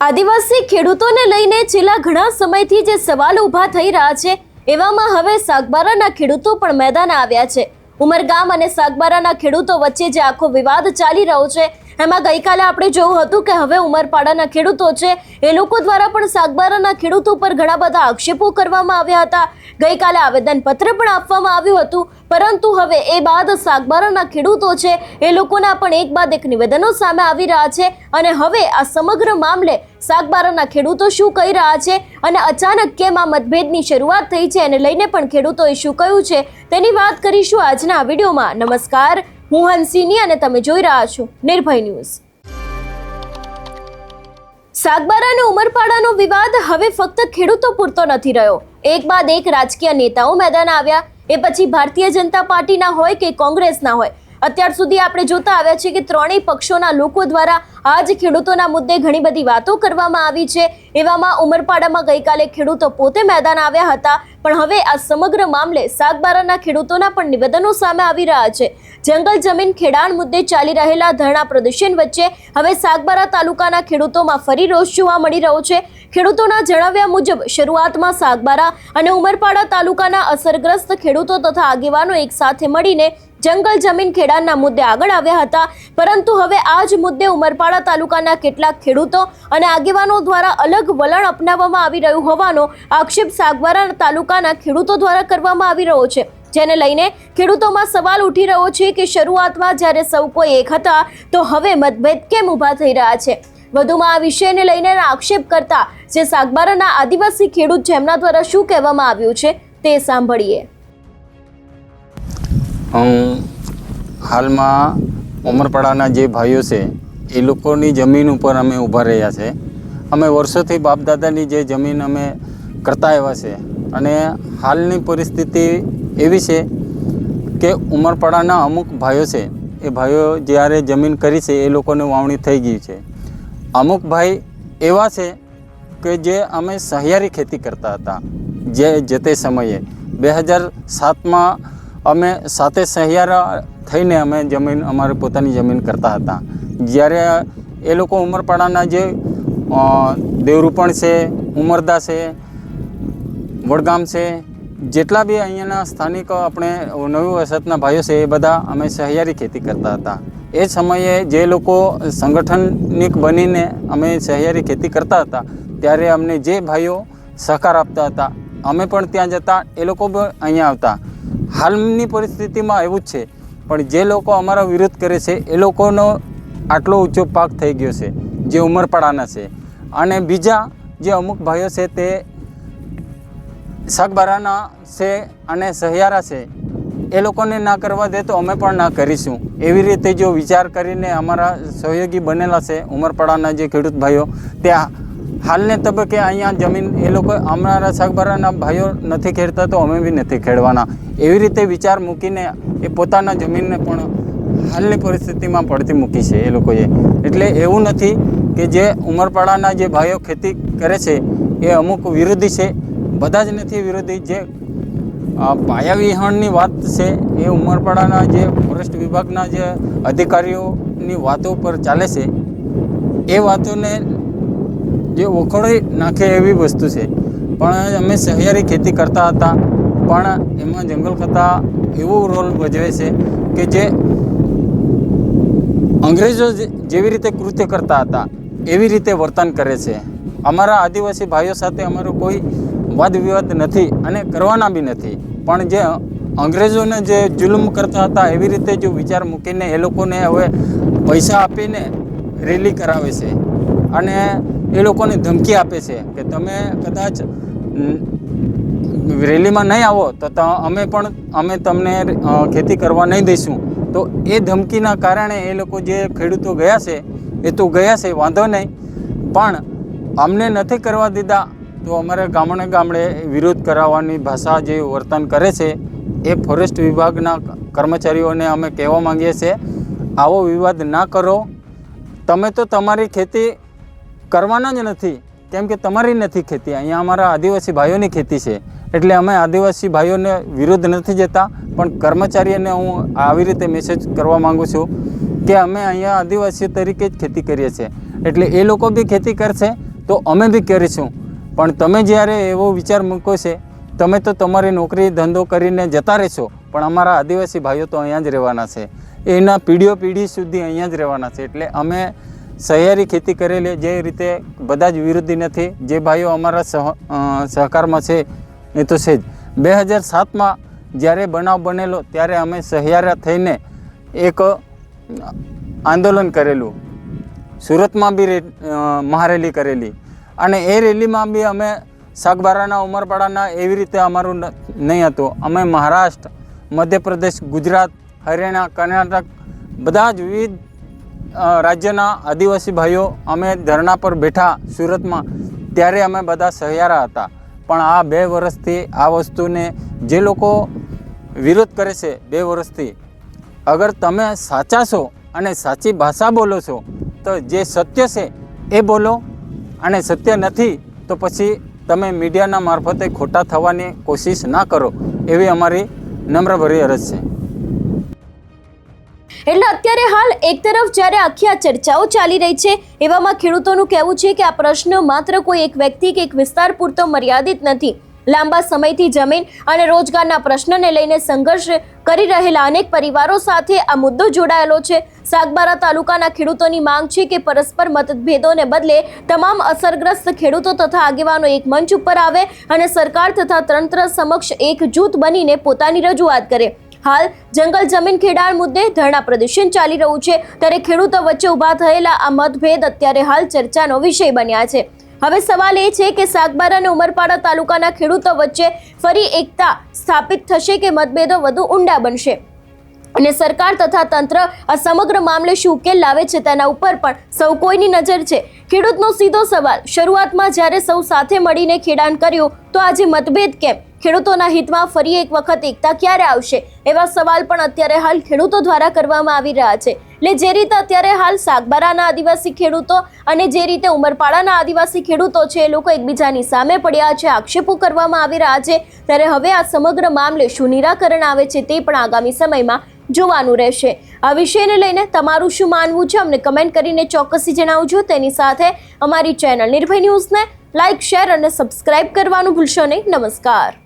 આદિવાસી ખેડૂતોને લઈને છેલ્લા ઘણા સમયથી જે સવાલ ઊભા થઈ રહ્યા છે, એવામાં હવે સાગબારાના ખેડૂતો પણ મેદાને આવ્યા છે। ઉમરગામ અને સાગબારાના ખેડૂતો વચ્ચે જે આખો વિવાદ ચાલી રહ્યો છે, એમાં ગઈકાલે આપણે જોયું હતું કે હવે ઉમરપાડાના ખેડૂતો છે એ લોકો દ્વારા પણ સાગબારાના ખેડૂતો પર ઘણા બધા આક્ષેપો કરવામાં આવ્યા હતા। ગઈકાલે આવેદનપત્ર પણ આપવામાં આવ્યું હતું, પરંતુ હવે એ બાદ સાગબારાના ખેડૂતો છે એ લોકોના પણ એક બાદ એક નિવેદનો સામે આવી રહ્યા છે અને હવે આ સમગ્ર મામલે સાગબારાના ખેડૂતો શું કહી રહ્યા છે અને અચાનક કેમ આ મતભેદની શરૂઆત થઈ છે એને લઈને પણ ખેડૂતોએ શું કહ્યું છે તેની વાત કરીશું આજના આ વિડીયોમાં। નમસ્કાર, હું હંસિની અને તમે જોઈ રહ્યા છો નિર્ભય ન્યૂઝ। સાગબારા અને ઉમરપાડાનો વિવાદ હવે ફક્ત ખેડૂતો પૂરતો નથી રહ્યો। એક બાદ એક રાજકીય નેતાઓ મેદાન આવ્યા, એ પછી ભારતીય જનતા પાર્ટીના હોય કે કોંગ્રેસના હોય, અત્યાર સુધી આપણે જોતા આવ્યા છે કે ત્રણેય પક્ષોના લોકો દ્વારા આજ ખેડૂતોના મુદ્દે ઘણી બધી વાતો કરવામાં આવી છે। એવામાં ઉમરપાડામાં ગઈકાલે ખેડૂતો પોતે મેદાન આવ્યા હતા, પણ હવે આ સમગ્ર મામલે સાગબારાના ખેડૂતોના પણ નિવેદનો સામે આવી રહ્યા છે। જંગલ જમીન ખેડાણ મુદ્દે ચાલી રહેલા ધરણા પ્રદર્શન વચ્ચે હવે સાગબારા તાલુકાના ખેડૂતોમાં ફરી રોષ જોવા મળી રહ્યો છે। ખેડૂતોના જણાવ્યા મુજબ શરૂઆતમાં સાગબારા અને ઉમરપાડા તાલુકાના અસરગ્રસ્ત ખેડૂતો તથા આગેવાનો એક સાથે મળીને જંગલ જમીન ખેડાણના મુદ્દે આગળ આવ્યા હતા, પરંતુ હવે આ જ મુદ્દે ઉમરપાડા તાલુકાના કેટલાક ખેડૂતો અને આગેવાનો દ્વારા અલગ વલણ અપનાવવામાં આવી રહ્યું હોવાનો આક્ષેપ સાગબારા તાલુકાના ખેડૂતો દ્વારા કરવામાં આવી રહ્યો છે, જેને લઈને ખેડૂતોમાં સવાલ ઉઠી રહ્યો છે કે શરૂઆતમાં જ્યારે સૌ કોઈ એક હતા તો હવે મતભેદ કેમ ઊભા થઈ રહ્યા છે। વધુમાં આ વિષયને લઈને આક્ષેપ કરતા જે સાગબારાના આદિવાસી ખેડૂત જેમના દ્વારા શું કહેવામાં આવ્યું છે તે સાંભળીએ। હાલમાં ઉમરપાડાના જે ભાઈઓ છે એ લોકોની જમીન ઉપર અમે ઊભા રહ્યા છે। અમે વર્ષોથી બાપદાદાની જે જમીન અમે કરતા આવ્યા છે અને હાલની પરિસ્થિતિ એવી છે કે ઉમરપાડાના અમુક ભાઈઓ છે એ ભાઈઓ જ્યારે જમીન કરી છે એ લોકોને વાવણી થઈ ગઈ છે। અમુક ભાઈ એવા છે કે જે અમે સહિયારી ખેતી કરતા હતા, જે તે સમયે 2007માં અમે સાથે સહિયારા થઈને અમે જમીન અમારી પોતાની જમીન કરતા હતા। જ્યારે એ લોકો ઉમરપાડાના જે દેવરૂપણ છે, ઉમરદા છે, વડગામ છે, જેટલા બી અહીંયાના સ્થાનિક આપણે નવી વસતના ભાઈઓ છે એ બધા અમે સહિયારી ખેતી કરતા હતા। એ સમયે જે લોકો સંગઠનિક બનીને અમે સહિયારી ખેતી કરતા હતા ત્યારે અમને જે ભાઈઓ સહકાર આપતા હતા અમે પણ ત્યાં જતા, એ લોકો પણ અહીંયા આવતા। હાલની પરિસ્થિતિમાં એવું જ છે, પણ જે લોકો અમારા વિરોધ કરે છે એ લોકોનો આટલો ઊંચો પાક થઈ ગયો છે જે ઉમરપાડાના છે, અને બીજા જે અમુક ભાઈઓ છે તે સાગબારાના છે અને સહિયારા છે, એ લોકોને ના કરવા દે તો અમે પણ ના કરીશું। એવી રીતે જો વિચાર કરીને અમારા સહયોગી બનેલા છે ઉમરપાડાના જે ખેડૂત ભાઈઓ, ત્યાં હાલને તબક્કે અહીંયા જમીન એ લોકો અમારા સાગબારાના ભાઈઓ નથી ખેડતા તો અમે બી નથી ખેડવાના, એવી રીતે વિચાર મૂકીને એ પોતાના જમીનને પણ હાલની પરિસ્થિતિમાં પડતી મૂકી છે એ લોકોએ। એટલે એવું નથી કે જે ઉમરપાડાના જે ભાઈઓ ખેતી કરે છે એ અમુક વિરોધી છે, બધા જ નથી વિરોધી। જે પાયાવિહોણની વાત છે એ ઉમરપાડાના જે ફોરેસ્ટ વિભાગના જે અધિકારીઓની વાતો પર ચાલે છે, એ વાતોને જે વખોડી નાખે એવી વસ્તુ છે। પણ અમે સહિયારી ખેતી કરતા હતા, પણ એમાં જંગલ ખાતા એવો રોલ ભજવે છે કે જે અંગ્રેજો જેવી રીતે કૃત્ય કરતા હતા એવી રીતે વર્તન કરે છે। અમારા આદિવાસી ભાઈઓ સાથે અમારો કોઈ વાદ વિવાદ નથી અને કરવાના બી નથી, પણ જે અંગ્રેજોને જે જુલ્મ કરતા હતા એવી રીતે જો વિચાર મૂકીને એ લોકોને હવે પૈસા આપીને રેલી કરાવે છે અને એ લોકોને ધમકી આપે છે કે તમે કદાચ રેલીમાં નહીં આવો તો અમે તમને ખેતી કરવા નહીં દઈશું। તો એ ધમકીના કારણે એ લોકો જે ખેડૂતો ગયા છે એ તો ગયા છે, વાંધો નહીં, પણ અમને નથી કરવા દીધા તો અમારે ગામડે વિરોધ કરાવવાની ભાષા જે વર્તન કરે છે એ ફોરેસ્ટ વિભાગના કર્મચારીઓને અમે કહેવા માંગીએ છીએ, આવો વિવાદ ના કરો। તમે તો તમારી ખેતી કરવાના જ નથી, કેમ કે તમારી નથી ખેતી, અહીંયા અમારા આદિવાસી ભાઈઓની ખેતી છે, એટલે અમે આદિવાસી ભાઈઓને વિરોધ નથી જતા, પણ કર્મચારીઓને હું આવી રીતે મેસેજ કરવા માગું છું કે અમે અહીંયા આદિવાસીઓ તરીકે જ ખેતી કરીએ છીએ, એટલે એ લોકો બી ખેતી કરશે તો અમે બી કરીશું, પણ તમે જ્યારે એવો વિચાર મૂકો છે, તમે તો તમારી નોકરી ધંધો કરીને જતા રહેશો, પણ અમારા આદિવાસી ભાઈઓ તો અહીંયા જ રહેવાના છે, એના પેઢી સુધી અહીંયા જ રહેવાના છે. એટલે અમે સહિયારી ખેતી કરેલી, જે રીતે બધા જ વિરોધી નથી, જે ભાઈઓ અમારા સહકારમાં છે એ તો છે જ. 2007માં જ્યારે બનાવ બનેલો ત્યારે અમે સહિયારા થઈને એક આંદોલન કરેલું, સુરતમાં બી મહારેલી કરેલી, અને એ રેલીમાં બી અમે સાગબારાના, ઉમરપાડાના એવી રીતે અમારું નહીં હતું. અમે મહારાષ્ટ્ર, મધ્યપ્રદેશ, ગુજરાત, હરિયાણા, કર્ણાટક બધા જ વિવિધ રાજ્યના આદિવાસી ભાઈઓ અમે ધરણા પર બેઠા સુરતમાં, ત્યારે અમે બધા સહિયારા હતા. પણ આ 2 વર્ષથી આ વસ્તુને જે લોકો વિરોધ કરે છે 2 વર્ષથી, અગર તમે સાચા છો અને સાચી ભાષા બોલો છો તો જે સત્ય છે એ બોલો, અને સત્ય નથી તો પછી તમે મીડિયાના મારફતે ખોટા થવાની કોશિશ ના કરો, એવી અમારી નમ્રભરી અરજ છે. એટલે અત્યારે હાલ એક તરફ જ્યારે આખી આ ચર્ચાઓ ચાલી રહી છે, એવામાં ખેડૂતોનું કહેવું છે કે આ પ્રશ્ન માત્ર કોઈ એક વ્યક્તિ કે એક વિસ્તાર પૂરતો મર્યાદિત નથી. લાંબા સમયથી જમીન અને રોજગારના પ્રશ્નને લઈને સંઘર્ષ કરી રહેલા અનેક પરિવારો સાથે આ મુદ્દો જોડાયેલો છે. સાગબારા તાલુકાના ખેડૂતોની માંગ છે કે પરસ્પર મતભેદોને બદલે તમામ અસરગ્રસ્ત ખેડૂતો તથા આગેવાનો એક મંચ ઉપર આવે અને સરકાર તથા તંત્ર સમક્ષ એકજૂથ બનીને પોતાની રજૂઆત કરે. હાલ જંગલ જમીન ખેડાણ મુદ્દે ધરણા પ્રદર્શન ચાલી રહ્યું છે, ત્યારે ખેડૂતો વચ્ચે ઊભા થયેલા આ મતભેદ અત્યારે હાલ ચર્ચાનો વિષય બન્યા છે. હવે સવાલ એ છે કે સાગબારા અને ઉમરપાડા તાલુકાના ખેડૂતો વચ્ચે ફરી એકતા સ્થાપિત થશે કે મતભેદો વધુ ઊંડા બનશે, અને સરકાર તથા તંત્ર આ સમગ્ર મામલે શું ઉકેલ લાવે છે તેના ઉપર પણ સૌ કોઈની નજર છે. ખેડૂતનો સીધો સવાલ, શરૂઆતમાં જ્યારે સૌ સાથે મળીને ખેડાણ કર્યું તો આજે મતભેદ કેમ? ખેડૂતોના હિતમાં ફરી એક વખત એકતા ક્યારે આવશે? એવા સવાલ પણ અત્યારે હાલ ખેડૂતો દ્વારા કરવામાં આવી રહ્યા છે. એટલે જે રીતે અત્યારે હાલ સાગબારાના આદિવાસી ખેડૂતો અને જે રીતે ઉમરપાડાના આદિવાસી ખેડૂતો છે, એ લોકો એકબીજાની સામે પડ્યા છે, આક્ષેપો કરવામાં આવી રહ્યા છે, ત્યારે હવે આ સમગ્ર મામલે શું નિરાકરણ આવે છે તે પણ આગામી સમયમાં જોવાનું રહેશે. આ વિષયને લઈને તમારું શું માનવું છે અમને કમેન્ટ કરીને ચોક્કસથી જણાવજો. તેની સાથે અમારી ચેનલ નિર્ભય ન્યૂઝને લાઇક, શેર અને સબસ્ક્રાઇબ કરવાનું ભૂલશો નહીં. નમસ્કાર.